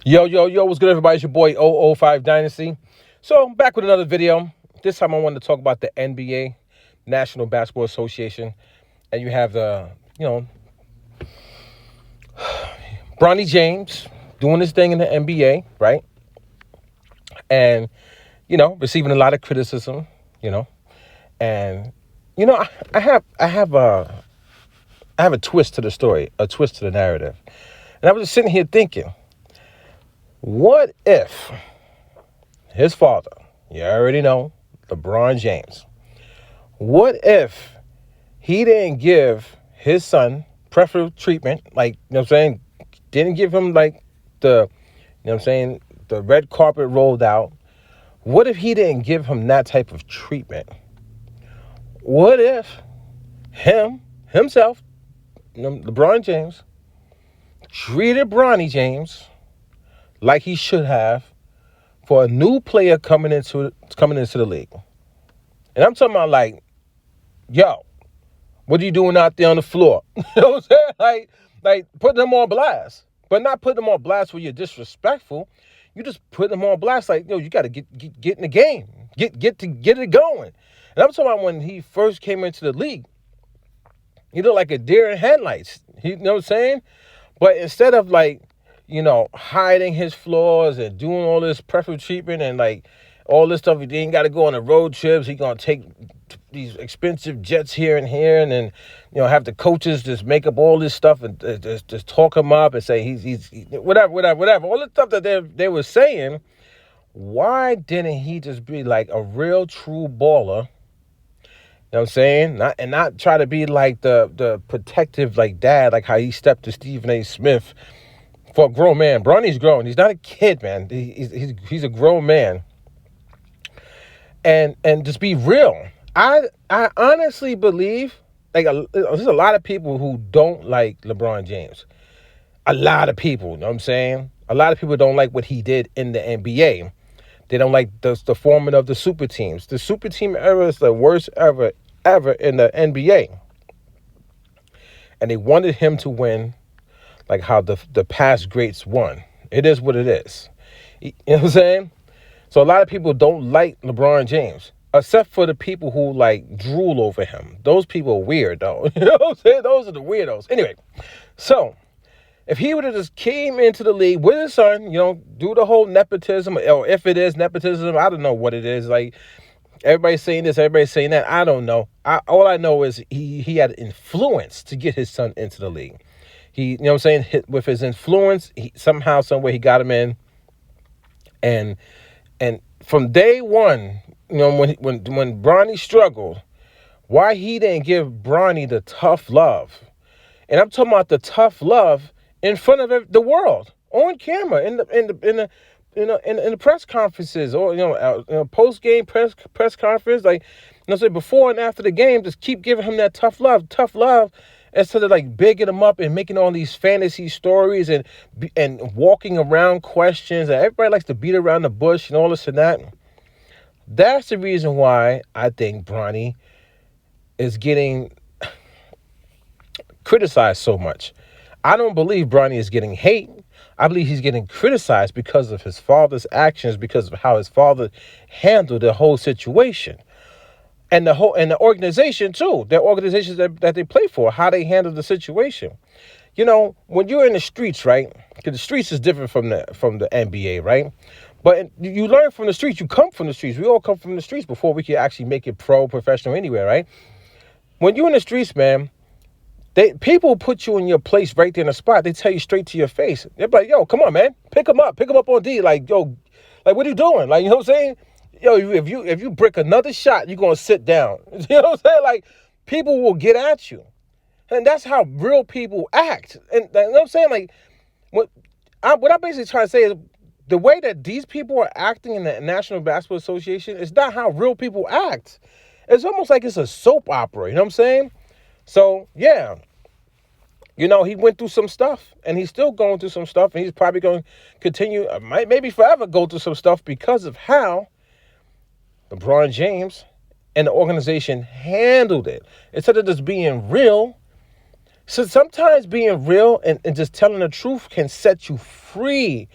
Yo, what's good, everybody? It's your boy 005 Dynasty. So, back with another video. This time I wanted to talk about the NBA, National Basketball Association. And you have Bronny James doing his thing in the NBA, right? And, receiving a lot of criticism, And, I have a twist to the story, a twist to the narrative. And I was just sitting here thinking, what if his father, you already know, LeBron James, what if he didn't give his son preferential treatment, didn't give him the, the red carpet rolled out? What if he didn't give him that type of treatment? What if himself, LeBron James, treated Bronny James like he should have for a new player coming into the league? And I'm talking about yo, what are you doing out there on the floor? You know what I'm saying? Like putting them on blast. But not putting them on blast where you're disrespectful. You just put them on blast you got to get in the game. Get it going. And I'm talking about when he first came into the league, he looked like a deer in headlights. You know what I'm saying? But instead of hiding his flaws and doing all this preferential treatment and all this stuff, he ain't got to go on the road trips. He gonna take these expensive jets here and then have the coaches just make up all this stuff and just talk him up and say he's whatever. All the stuff that they were saying. Why didn't he just be like a real true baller? You know what I'm saying? Not try to be like the protective dad, like how he stepped to Stephen A. Smith for a grown man. Bronny's grown. He's not a kid, man. He's a grown man. And just be real. I honestly believe there's a lot of people who don't like LeBron James. A lot of people, you know what I'm saying? A lot of people don't like what he did in the NBA. They don't like the forming of the super teams. The super team era is the worst ever in the NBA. And they wanted him to win like how the past greats won. It is what it is. You know what I'm saying? So a lot of people don't like LeBron James, except for the people who drool over him. Those people are weird, though. You know what I'm saying? Those are the weirdos. Anyway, so if he would have just came into the league with his son, do the whole nepotism, or if it is nepotism, I don't know what it is. Everybody's saying this, everybody's saying that. I don't know. All I know is he had influence to get his son into the league. He, you know what I'm saying, with his influence, somehow, somewhere, he got him in. And from day one, when Bronny struggled, why he didn't give Bronny the tough love? And I'm talking about the tough love in front of the world, on camera, in the press conferences, or post game press conference, before and after the game, just keep giving him that tough love, instead of bigging him up and making all these fantasy stories and walking around questions. And everybody likes to beat around the bush and all this and that. That's the reason why I think Bronny is getting criticized so much. I don't believe Bronny is getting hate. I believe he's getting criticized because of his father's actions, because of how his father handled the whole situation. And the organization too, the organizations that they play for, how they handle the situation. When you're in the streets, right? Because the streets is different from the NBA, right? But you learn from the streets. You come from the streets. We all come from the streets before we can actually make it professional anywhere, right? When you're in the streets, man, people put you in your place right there in the spot. They tell you straight to your face. They're like, yo, come on, man. Pick him up on D. What are you doing? You know what I'm saying? Yo, if you brick another shot, you're going to sit down. You know what I'm saying? People will get at you. And that's how real people act. And you know what I'm saying? What I'm basically trying to say is the way that these people are acting in the National Basketball Association is not how real people act. It's almost like it's a soap opera. You know what I'm saying? So, yeah. He went through some stuff, and he's still going through some stuff, and he's probably going to continue, maybe forever go through some stuff because of how LeBron James and the organization handled it. Instead of just being real. So sometimes being real and just telling the truth can set you free.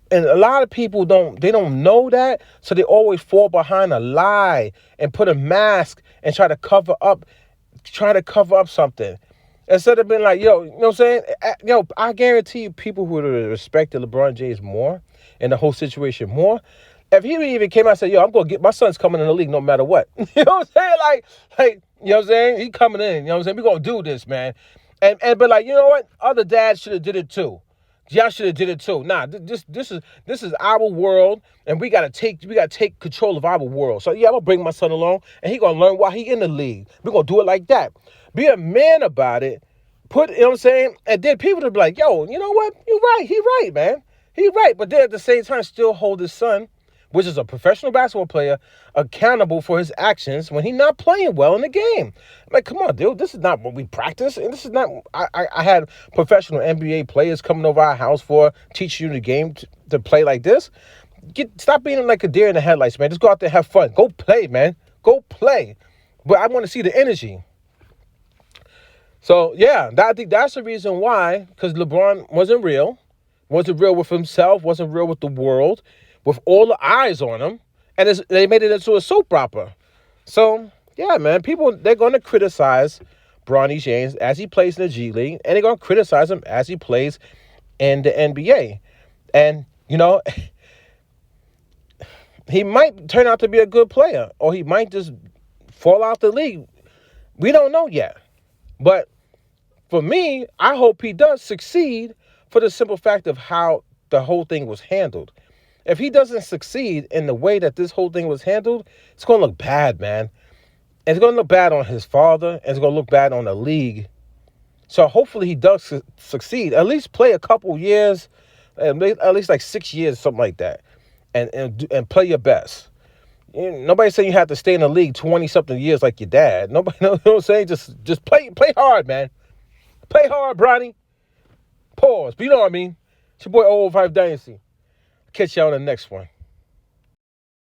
And a lot of people don't know that, so they always fall behind a lie and put a mask and try to cover up something. Instead of being like, yo, you know what I'm saying? Yo, I guarantee you people who would have respected LeBron James more and the whole situation more, if he even came out and said, yo, I'm going to get, my son's coming in the league no matter what. You know what I'm saying? You know what I'm saying? He coming in, you know what I'm saying? We're going to do this, man. But like, you know what? Other dads should have did it too. Y'all should have did it too. Nah, this is our world, and we gotta take control of our world. So yeah, I'm gonna bring my son along, and he gonna learn while he in the league. We're gonna do it like that. Be a man about it. You know what I'm saying? And then people will be like, yo, you know what? You're right. He right, man. He right. But then at the same time, still hold his son, which is a professional basketball player, accountable for his actions when he's not playing well in the game. I'm like, come on, dude, this is not what we practice. And this is not, I had professional NBA players coming over our house for teaching you the game to play like this. Stop being like a deer in the headlights, man. Just go out there and have fun. Go play, man. Go play. But I want to see the energy. So, yeah, I think that's the reason why, because LeBron wasn't real with himself, wasn't real with the world, with all the eyes on him, and they made it into a soap opera. So, yeah, man, they're going to criticize Bronny James as he plays in the G League, and they're going to criticize him as he plays in the NBA. And, you know, he might turn out to be a good player, or he might just fall out the league. We don't know yet. But for me, I hope he does succeed for the simple fact of how the whole thing was handled. If he doesn't succeed in the way that this whole thing was handled, it's going to look bad, man. And it's going to look bad on his father, and it's going to look bad on the league. So hopefully he does succeed. At least play a couple years, at least like 6 years, something like that, and play your best. Nobody saying you have to stay in the league 20-something years like your dad. Nobody, you know what I'm saying? Just play hard, man. Play hard, Bronny. Pause. But you know what I mean. It's your boy 005 Dynasty. Catch y'all on the next one.